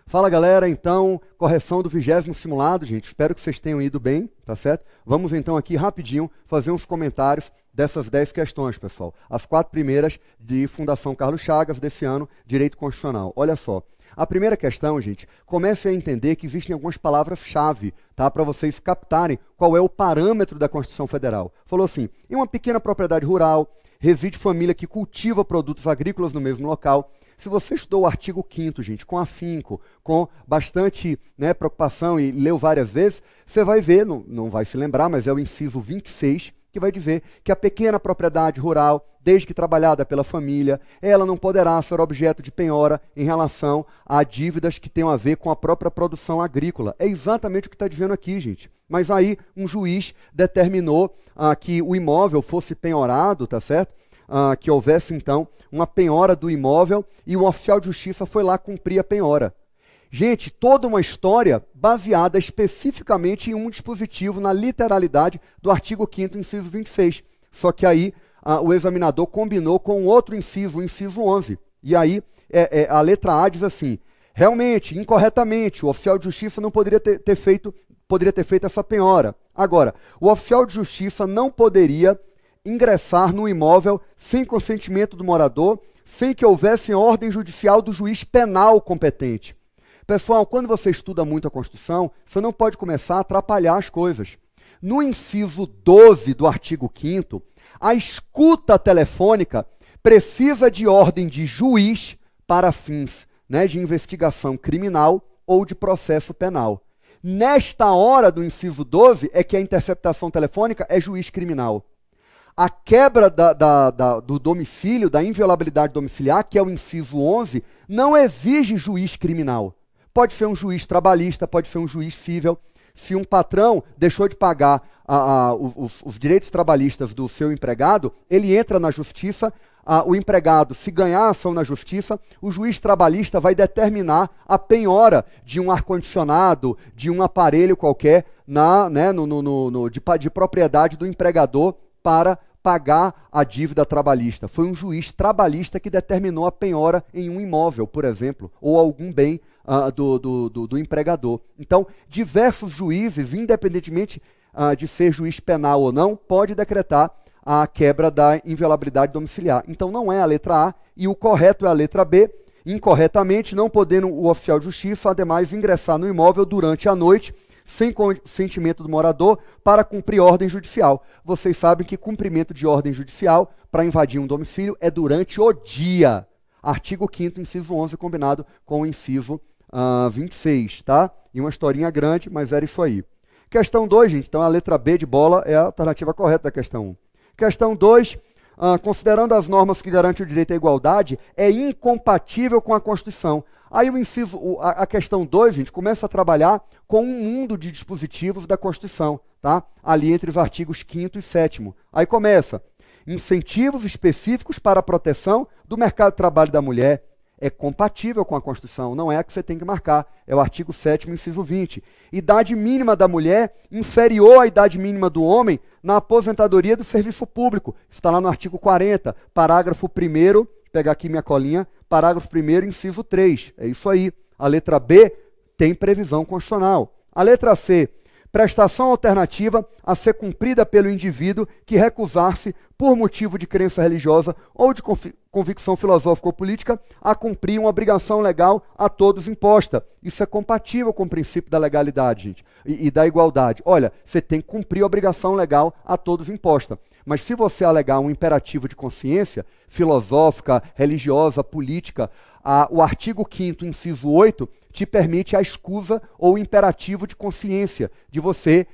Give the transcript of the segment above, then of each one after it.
Fala galera, então, correção do 20º simulado, gente, espero que vocês tenham ido bem, tá certo? Vamos então aqui rapidinho fazer uns comentários dessas 10 questões, pessoal. As 4 primeiras de Fundação Carlos Chagas desse ano, Direito Constitucional. Olha só, a primeira questão, gente, comece a entender que existem algumas palavras-chave, tá? Para vocês captarem qual é o parâmetro da Constituição Federal. Falou assim, em uma pequena propriedade rural, reside família que cultiva produtos agrícolas no mesmo local. Se você estudou o artigo 5º, gente, com afinco, com bastante preocupação e leu várias vezes, você vai ver, não vai se lembrar, mas é o inciso 26, que vai dizer que a pequena propriedade rural, desde que trabalhada pela família, ela não poderá ser objeto de penhora em relação a dívidas que tenham a ver com a própria produção agrícola. É exatamente o que está dizendo aqui, gente. Mas aí um juiz determinou que o imóvel fosse penhorado, tá certo? Que houvesse, então, uma penhora do imóvel e o oficial de justiça foi lá cumprir a penhora. Gente, toda uma história baseada especificamente em um dispositivo, na literalidade do artigo 5º, inciso 26. Só que aí o examinador combinou com outro inciso, o inciso 11. E aí a letra A diz assim, realmente, incorretamente, o oficial de justiça não poderia ter feito essa penhora. Agora, o oficial de justiça não poderia ingressar no imóvel sem consentimento do morador, sem que houvesse ordem judicial do juiz penal competente. Pessoal, quando você estuda muito a Constituição, você não pode começar a atrapalhar as coisas. No inciso 12 do artigo 5º, a escuta telefônica precisa de ordem de juiz para fins de investigação criminal ou de processo penal. Nesta hora do inciso 12 é que a interceptação telefônica é juiz criminal. A quebra do domicílio, da inviolabilidade domiciliar, que é o inciso 11, não exige juiz criminal. Pode ser um juiz trabalhista, pode ser um juiz civil. Se um patrão deixou de pagar os direitos trabalhistas do seu empregado, ele entra na justiça, o empregado, se ganhar a ação na justiça, o juiz trabalhista vai determinar a penhora de um ar-condicionado, de um aparelho qualquer de propriedade do empregador para pagar a dívida trabalhista. Foi um juiz trabalhista que determinou a penhora em um imóvel, por exemplo, ou algum bem do empregador. Então, diversos juízes, independentemente de ser juiz penal ou não, pode decretar a quebra da inviolabilidade domiciliar. Então, não é a letra A e o correto é a letra B. Incorretamente, não podendo o oficial de justiça, ademais, ingressar no imóvel durante a noite, sem consentimento do morador, para cumprir ordem judicial. Vocês sabem que cumprimento de ordem judicial para invadir um domicílio é durante o dia. Artigo 5º, inciso 11, combinado com o inciso 26, tá? E uma historinha grande, mas era isso aí. Questão 2, gente, então a letra B de bola é a alternativa correta da questão 1. Questão 2, considerando as normas que garantem o direito à igualdade, é incompatível com a Constituição. Aí a questão 2, gente, começa a trabalhar com um mundo de dispositivos da Constituição, tá? Ali entre os artigos 5º e 7º. Aí começa, incentivos específicos para a proteção do mercado de trabalho da mulher. É compatível com a Constituição, não é a que você tem que marcar. É o artigo 7º, inciso 20. Idade mínima da mulher inferior à idade mínima do homem na aposentadoria do serviço público. Isso está lá no artigo 40, parágrafo 1º, vou pegar aqui minha colinha, parágrafo 1º, inciso 3. É isso aí. A letra B tem previsão constitucional. A letra C, prestação alternativa a ser cumprida pelo indivíduo que recusar-se, por motivo de crença religiosa ou de convicção filosófica ou política, a cumprir uma obrigação legal a todos imposta. Isso é compatível com o princípio da legalidade, gente, e da igualdade. Olha, você tem que cumprir a obrigação legal a todos imposta. Mas se você alegar um imperativo de consciência, filosófica, religiosa, política, o artigo 5º, inciso 8, te permite a escusa ou imperativo de consciência de você,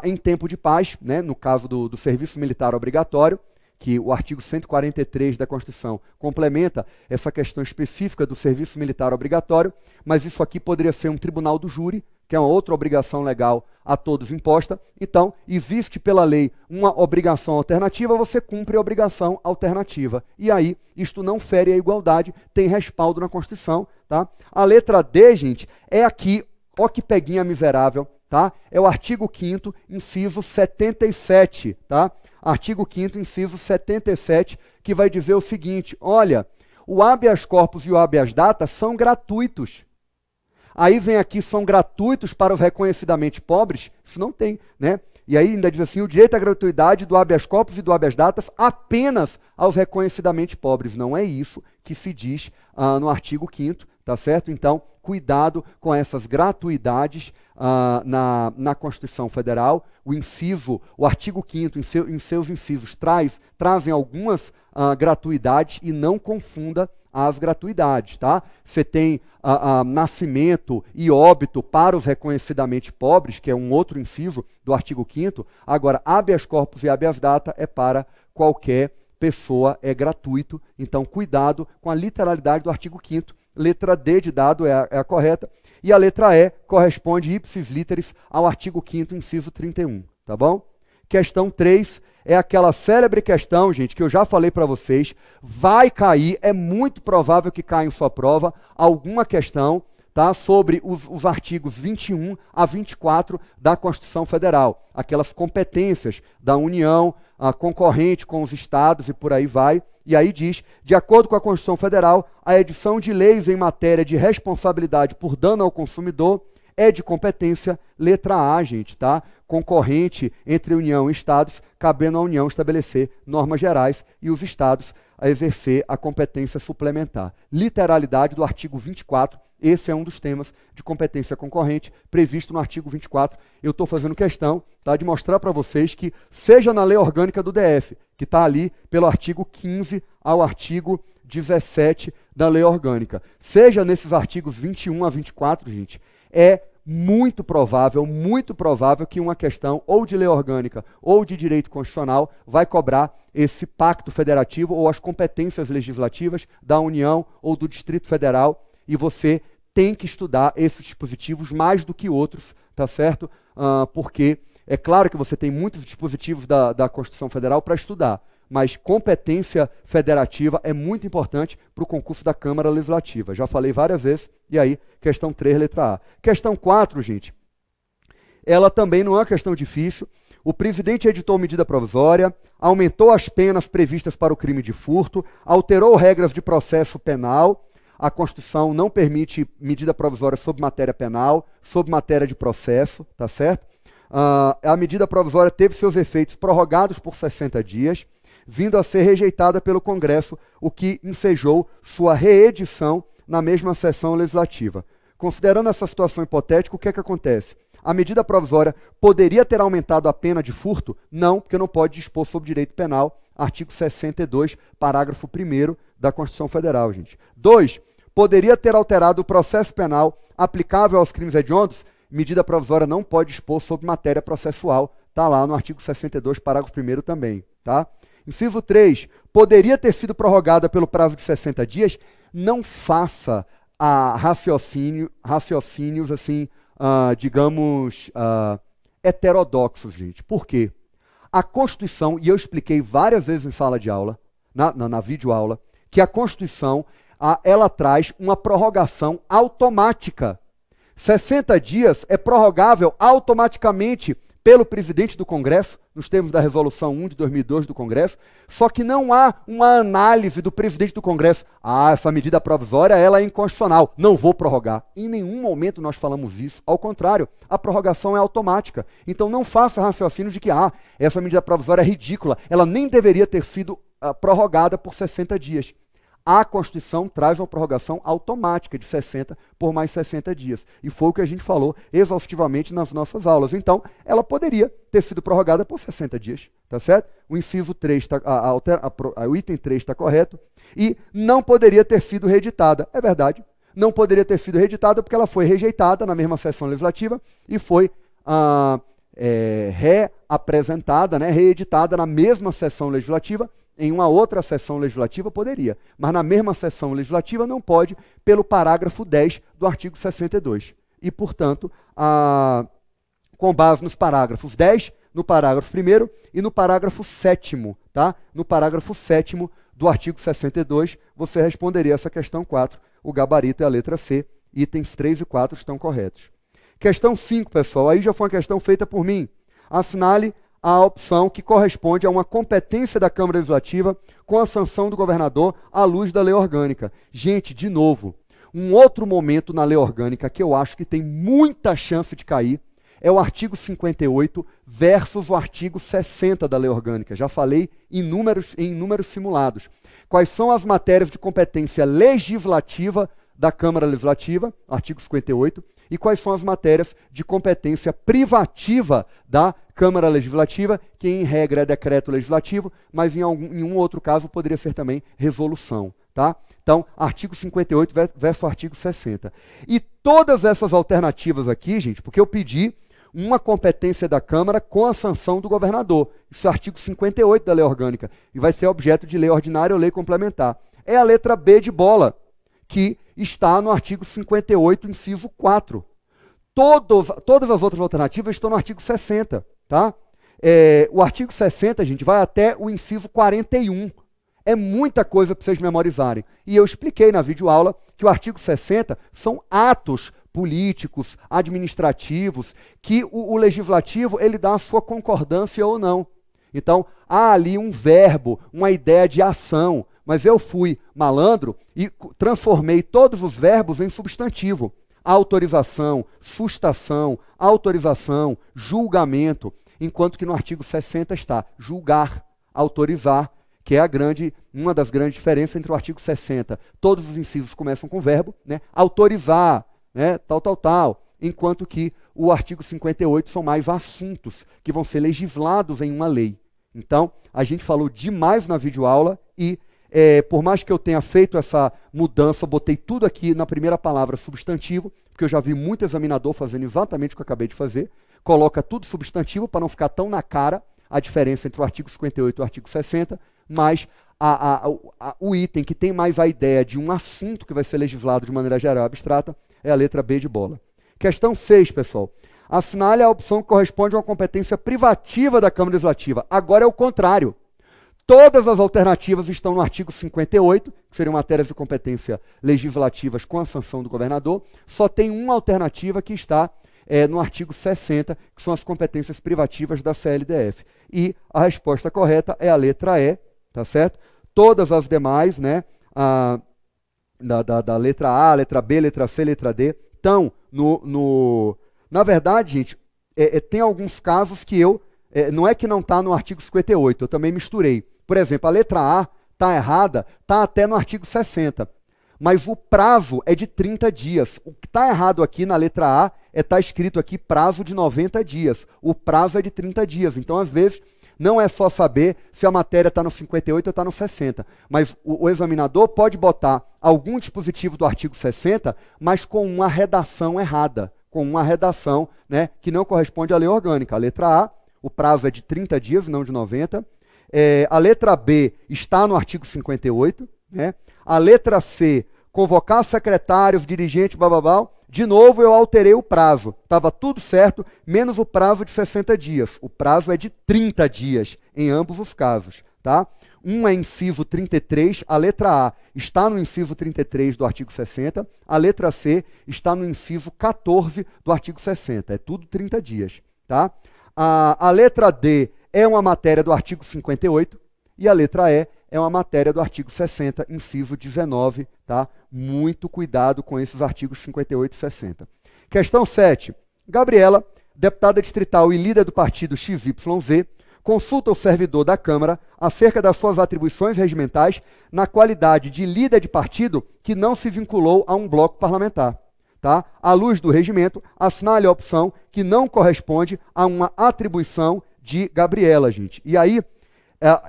em tempo de paz, no caso do serviço militar obrigatório, que o artigo 143 da Constituição complementa essa questão específica do serviço militar obrigatório, mas isso aqui poderia ser um tribunal do júri, que é uma outra obrigação legal a todos imposta. Então, existe pela lei uma obrigação alternativa, você cumpre a obrigação alternativa. E aí, isto não fere a igualdade, tem respaldo na Constituição, tá? A letra D, gente, é aqui, ó que peguinha miserável, tá? É o artigo 5º, inciso 77, tá? Artigo 5º, inciso 77, que vai dizer o seguinte, olha, o habeas corpus e o habeas data são gratuitos. Aí vem aqui, são gratuitos para os reconhecidamente pobres. Isso não tem, né? E aí ainda diz assim, o direito à gratuidade do habeas corpus e do habeas datas apenas aos reconhecidamente pobres. Não é isso que se diz no artigo 5º, tá certo? Então, cuidado com essas gratuidades na Constituição Federal. O artigo 5º, em seus incisos, trazem algumas gratuidades e não confunda as gratuidades, tá? Você tem nascimento e óbito para os reconhecidamente pobres, que é um outro inciso do artigo 5º. Agora, habeas corpus e habeas data é para qualquer pessoa, é gratuito. Então, cuidado com a literalidade do artigo 5º. Letra D de dado é a correta. E a letra E corresponde ipsis literis ao artigo 5º, inciso 31, tá bom? Questão 3 é aquela célebre questão, gente, que eu já falei para vocês, vai cair, é muito provável que caia em sua prova, alguma questão, tá, sobre os artigos 21 a 24 da Constituição Federal, aquelas competências da União, concorrente com os estados e por aí vai. E aí diz, de acordo com a Constituição Federal, a edição de leis em matéria de responsabilidade por dano ao consumidor é de competência, letra A, gente, tá? Concorrente entre União e Estados, cabendo à União estabelecer normas gerais e os Estados a exercer a competência suplementar. Literalidade do artigo 24, esse é um dos temas de competência concorrente previsto no artigo 24. Eu estou fazendo questão, tá, de mostrar para vocês que, seja na lei orgânica do DF, que está ali pelo artigo 15 ao artigo 17 da lei orgânica, seja nesses artigos 21 a 24, gente, é muito provável que uma questão ou de lei orgânica ou de direito constitucional vai cobrar esse pacto federativo ou as competências legislativas da União ou do Distrito Federal, e você tem que estudar esses dispositivos mais do que outros, tá certo? Porque é claro que você tem muitos dispositivos da Constituição Federal para estudar, mas competência federativa é muito importante para o concurso da Câmara Legislativa. Já falei várias vezes, e aí, questão 3, letra A. Questão 4, gente, ela também não é uma questão difícil. O presidente editou medida provisória, aumentou as penas previstas para o crime de furto, alterou regras de processo penal. A Constituição não permite medida provisória sobre matéria penal, sobre matéria de processo, tá certo? A medida provisória teve seus efeitos prorrogados por 60 dias, vindo a ser rejeitada pelo Congresso, o que ensejou sua reedição na mesma sessão legislativa. Considerando essa situação hipotética, o que é que acontece? A medida provisória poderia ter aumentado a pena de furto? Não, porque não pode dispor sobre direito penal, artigo 62, parágrafo 1º da Constituição Federal, gente. 2, poderia ter alterado o processo penal aplicável aos crimes hediondos? Medida provisória não pode dispor sobre matéria processual, está lá no artigo 62, parágrafo 1º também, tá? Inciso 3, poderia ter sido prorrogada pelo prazo de 60 dias? Não faça raciocínios assim, digamos, heterodoxos, gente. Por quê? A Constituição, e eu expliquei várias vezes em sala de aula, na videoaula, que a Constituição, ela traz uma prorrogação automática. 60 dias é prorrogável automaticamente pelo presidente do Congresso, nos termos da Resolução 1 de 2002 do Congresso, só que não há uma análise do presidente do Congresso. Essa medida provisória ela é inconstitucional, não vou prorrogar. Em nenhum momento nós falamos isso. Ao contrário, a prorrogação é automática. Então não faça raciocínio de que essa medida provisória é ridícula, ela nem deveria ter sido prorrogada por 60 dias. A Constituição traz uma prorrogação automática de 60 por mais 60 dias. E foi o que a gente falou exaustivamente nas nossas aulas. Então, ela poderia ter sido prorrogada por 60 dias, tá certo? O inciso 3, o item 3 está correto. E não poderia ter sido reeditada. É verdade. Não poderia ter sido reeditada porque ela foi rejeitada na mesma sessão legislativa e foi reapresentada, né, reeditada na mesma sessão legislativa. Em uma outra sessão legislativa poderia, mas na mesma sessão legislativa não pode, pelo parágrafo 10 do artigo 62. E, portanto, com base nos parágrafos 10, no parágrafo 1º e no parágrafo 7º, tá? No parágrafo 7º do artigo 62, você responderia essa questão 4. O gabarito é a letra C, itens 3 e 4 estão corretos. Questão 5, pessoal, aí já foi uma questão feita por mim. Assinale a opção que corresponde a uma competência da Câmara Legislativa com a sanção do governador à luz da lei orgânica. Gente, de novo, Um outro momento na lei orgânica que eu acho que tem muita chance de cair é o artigo 58 versus o artigo 60 da lei orgânica. Já falei em inúmeros simulados. Quais são as matérias de competência legislativa da Câmara Legislativa, artigo 58, e quais são as matérias de competência privativa da Câmara Legislativa, que em regra é decreto legislativo, mas em um outro caso poderia ser também resolução. Tá? Então, artigo 58 versus artigo 60. E todas essas alternativas aqui, gente, porque eu pedi uma competência da Câmara com a sanção do governador. Isso é o artigo 58 da lei orgânica, e vai ser objeto de lei ordinária ou lei complementar. É a letra B de bola, que está no artigo 58, inciso 4. Todas as outras alternativas estão no artigo 60. Tá? O artigo 60, gente, vai até o inciso 41. É muita coisa para vocês memorizarem. E eu expliquei na videoaula que o artigo 60 são atos políticos, administrativos, que o legislativo ele dá a sua concordância ou não. Então, há ali um verbo, uma ideia de ação, mas eu fui malandro e transformei todos os verbos em substantivo. Autorização, sustação, autorização, julgamento, enquanto que no artigo 60 está julgar, autorizar, que é uma das grandes diferenças entre o artigo 60. Todos os incisos começam com verbo, né? Autorizar, né? Tal, enquanto que o artigo 58 são mais assuntos que vão ser legislados em uma lei. Então, a gente falou demais na videoaula e, por mais que eu tenha feito essa mudança, botei tudo aqui na primeira palavra substantivo, porque eu já vi muito examinador fazendo exatamente o que eu acabei de fazer, coloca tudo substantivo para não ficar tão na cara a diferença entre o artigo 58 e o artigo 60, mas o item que tem mais a ideia de um assunto que vai ser legislado de maneira geral abstrata é a letra B de bola. Questão 6, pessoal. Assinale a opção que corresponde a uma competência privativa da Câmara Legislativa. Agora é o contrário. Todas as alternativas estão no artigo 58, que seriam matérias de competência legislativas com a sanção do governador. Só tem uma alternativa que está no artigo 60, que são as competências privativas da CLDF. E a resposta correta é a letra E, tá certo? Todas as demais, né, da letra A, letra B, letra C, letra D, estão Na verdade, gente, tem alguns casos que não é que não está no artigo 58, eu também misturei. Por exemplo, a letra A está errada, está até no artigo 60. Mas o prazo é de 30 dias. O que está errado aqui na letra A está escrito aqui prazo de 90 dias. O prazo é de 30 dias. Então, às vezes, não é só saber se a matéria está no 58 ou está no 60. Mas o examinador pode botar algum dispositivo do artigo 60, mas com uma redação errada, com uma redação, né, que não corresponde à lei orgânica. A letra A, o prazo é de 30 dias, não de 90. A letra B está no artigo 58, né? A letra C, convocar secretários, dirigentes, blá. De novo, eu alterei o prazo. Estava tudo certo, menos o prazo de 60 dias. O prazo é de 30 dias, em ambos os casos. Tá? Um é inciso 33, a letra A está no inciso 33 do artigo 60, a letra C está no inciso 14 do artigo 60. É tudo 30 dias. Tá? A letra D é uma matéria do artigo 58 e a letra E é uma matéria do artigo 60, inciso 19, tá? Muito cuidado com esses artigos 58 e 60. Questão 7. Gabriela, deputada distrital e líder do partido XYZ, consulta o servidor da Câmara acerca das suas atribuições regimentais na qualidade de líder de partido que não se vinculou a um bloco parlamentar. Tá? À luz do regimento, assinale a opção que não corresponde a uma atribuição de Gabriela, gente. E aí,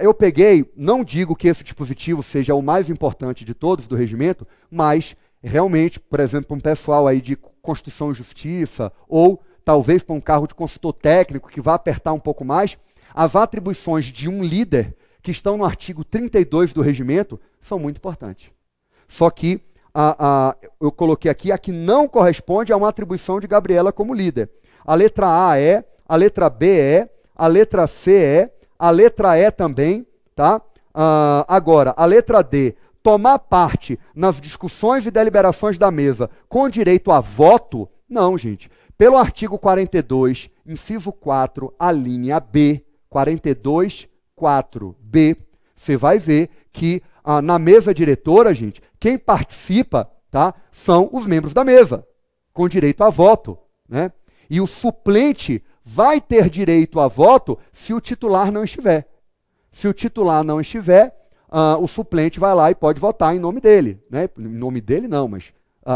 eu peguei, não digo que esse dispositivo seja o mais importante de todos do regimento, mas realmente, por exemplo, para um pessoal aí de Constituição e Justiça, ou talvez para um cargo de consultor técnico que vai apertar um pouco mais, as atribuições de um líder que estão no artigo 32 do regimento são muito importantes. Só que eu coloquei aqui a que não corresponde a uma atribuição de Gabriela como líder. A letra A é, a letra B é, a letra C é, a letra E também, tá? Agora, a letra D, tomar parte nas discussões e deliberações da mesa com direito a voto? Não, gente. Pelo artigo 42, inciso 4, a linha B, 42, 4B, você vai ver que na mesa diretora, gente, quem participa tá? São os membros da mesa, com direito a voto, né? E o suplente vai ter direito a voto se o titular não estiver. Se o titular não estiver, o suplente vai lá e pode votar em nome dele, né? Em nome dele não, mas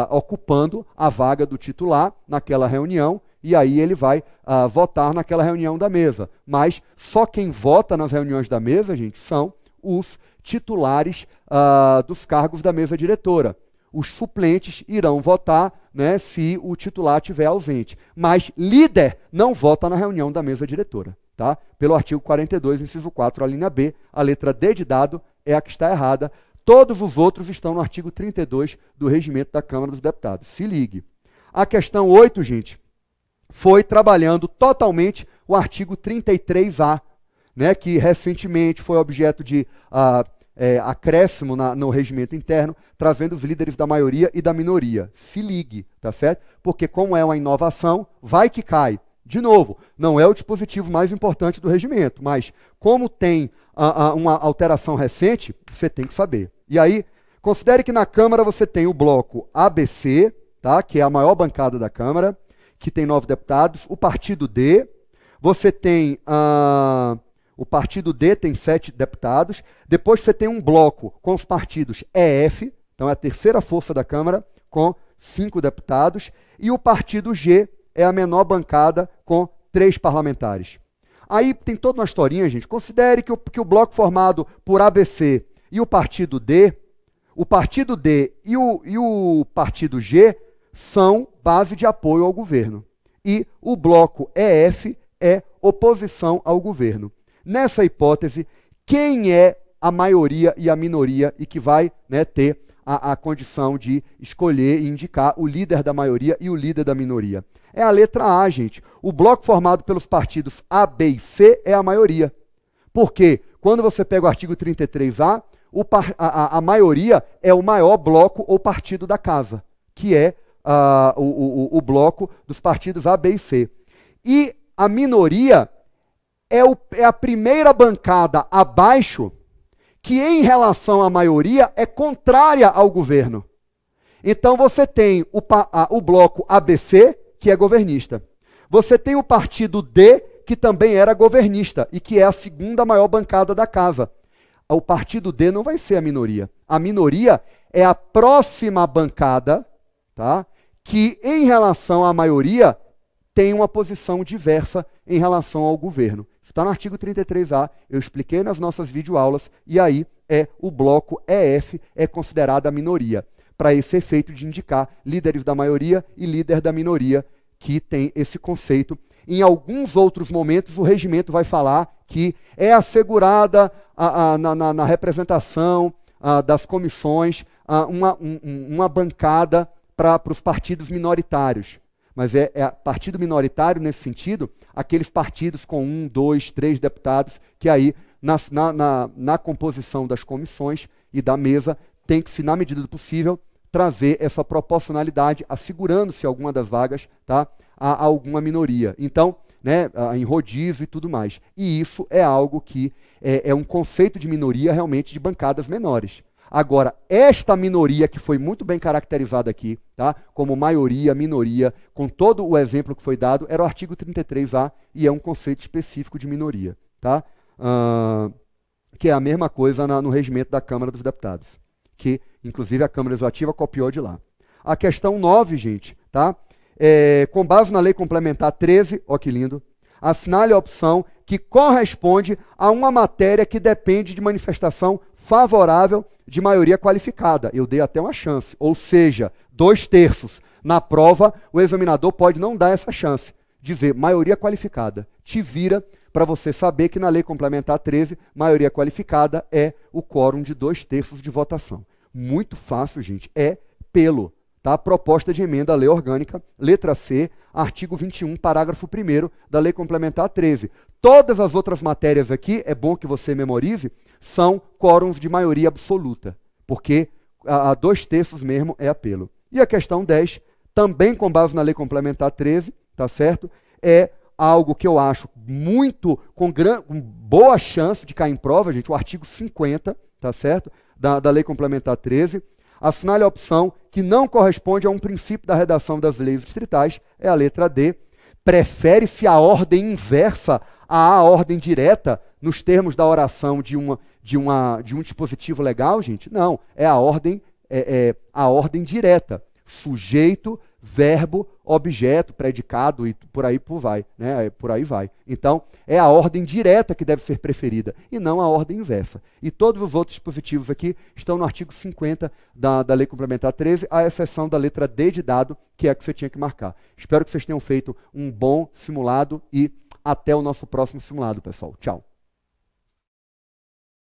ocupando a vaga do titular naquela reunião, e aí ele vai votar naquela reunião da mesa. Mas só quem vota nas reuniões da mesa, gente, são os titulares dos cargos da mesa diretora. Os suplentes irão votar, né, se o titular estiver ausente. Mas líder não vota na reunião da mesa diretora, tá? Pelo artigo 42, inciso 4, a linha B, a letra D de dado é a que está errada. Todos os outros estão no artigo 32 do Regimento da Câmara dos Deputados. Se ligue. A questão 8, gente, foi trabalhando totalmente o artigo 33A, né, que recentemente foi objeto de acréscimo no regimento interno, trazendo os líderes da maioria e da minoria. Se ligue, tá certo? Porque como é uma inovação, vai que cai. De novo, não é o dispositivo mais importante do regimento, mas como tem uma alteração recente, você tem que saber. E aí, considere que na Câmara você tem o bloco ABC, tá, que é a maior bancada da Câmara, que tem 9 deputados, o partido D, você tem o partido D tem 7 deputados, depois você tem um bloco com os partidos EF, então é a terceira força da Câmara, com 5 deputados, e o partido G é a menor bancada, com 3 parlamentares. Aí tem toda uma historinha, gente. Considere que o bloco formado por ABC e o partido D e o partido G são base de apoio ao governo. E o bloco EF é oposição ao governo. Nessa hipótese, quem é a maioria e a minoria e que vai, né, ter a condição de escolher e indicar o líder da maioria e o líder da minoria? É a letra A, gente. O bloco formado pelos partidos A, B e C é a maioria. Por quê? Quando você pega o artigo 33A, a maioria é o maior bloco ou partido da casa, que é o bloco dos partidos A, B e C. E a minoria é a primeira bancada abaixo que, em relação à maioria, é contrária ao governo. Então, você tem o bloco ABC, que é governista. Você tem o partido D, que também era governista, e que é a segunda maior bancada da casa. O partido D não vai ser a minoria. A minoria é a próxima bancada, tá, que, em relação à maioria, tem uma posição diversa em relação ao governo. Está no artigo 33A, eu expliquei nas nossas videoaulas, e aí o bloco EF é considerado a minoria, para esse efeito de indicar líderes da maioria e líder da minoria, que tem esse conceito. Em alguns outros momentos, o regimento vai falar que é assegurada na representação das comissões uma bancada para os partidos minoritários. Mas partido minoritário, nesse sentido, aqueles partidos com 1, 2, 3 deputados, que aí, na composição das comissões e da mesa, tem que, se na medida do possível, trazer essa proporcionalidade, assegurando-se alguma das vagas, tá, a alguma minoria. Então, né, em rodízio e tudo mais. E isso é algo que é um conceito de minoria realmente de bancadas menores. Agora, esta minoria que foi muito bem caracterizada aqui, tá, como maioria, minoria, com todo o exemplo que foi dado, era o artigo 33A e é um conceito específico de minoria, tá? Que é a mesma coisa no regimento da Câmara dos Deputados, que inclusive a Câmara Legislativa copiou de lá. A questão 9, gente, tá? Com base na Lei Complementar 13, ó que lindo, assinale a opção que corresponde a uma matéria que depende de manifestação favorável de maioria qualificada. Eu dei até uma chance, ou seja, 2/3. Na prova, o examinador pode não dar essa chance, dizer maioria qualificada. Te vira para você saber que na Lei Complementar 13, maioria qualificada é o quórum de 2/3 de votação. Muito fácil, gente, é pelo, tá? Proposta de emenda à Lei Orgânica, letra C, artigo 21, parágrafo 1º da Lei Complementar 13. Todas as outras matérias aqui, é bom que você memorize, são quórums de maioria absoluta, porque a 2/3 mesmo é apelo. E a questão 10, também com base na Lei Complementar 13, tá certo? É algo que eu acho muito, com boa chance de cair em prova, gente, o artigo 50, tá certo? Da Lei Complementar 13. Assinale a opção que não corresponde a um princípio da redação das leis distritais, é a letra D. Prefere-se a ordem inversa à ordem direta nos termos da oração de um dispositivo legal, gente? Não, é a ordem direta. Sujeito, verbo, objeto, predicado e por aí vai, né? Por aí vai. Então, é a ordem direta que deve ser preferida e não a ordem inversa. E todos os outros dispositivos aqui estão no artigo 50 da Lei Complementar 13, à exceção da letra D de dado, que é a que você tinha que marcar. Espero que vocês tenham feito um bom simulado e até o nosso próximo simulado, pessoal. Tchau.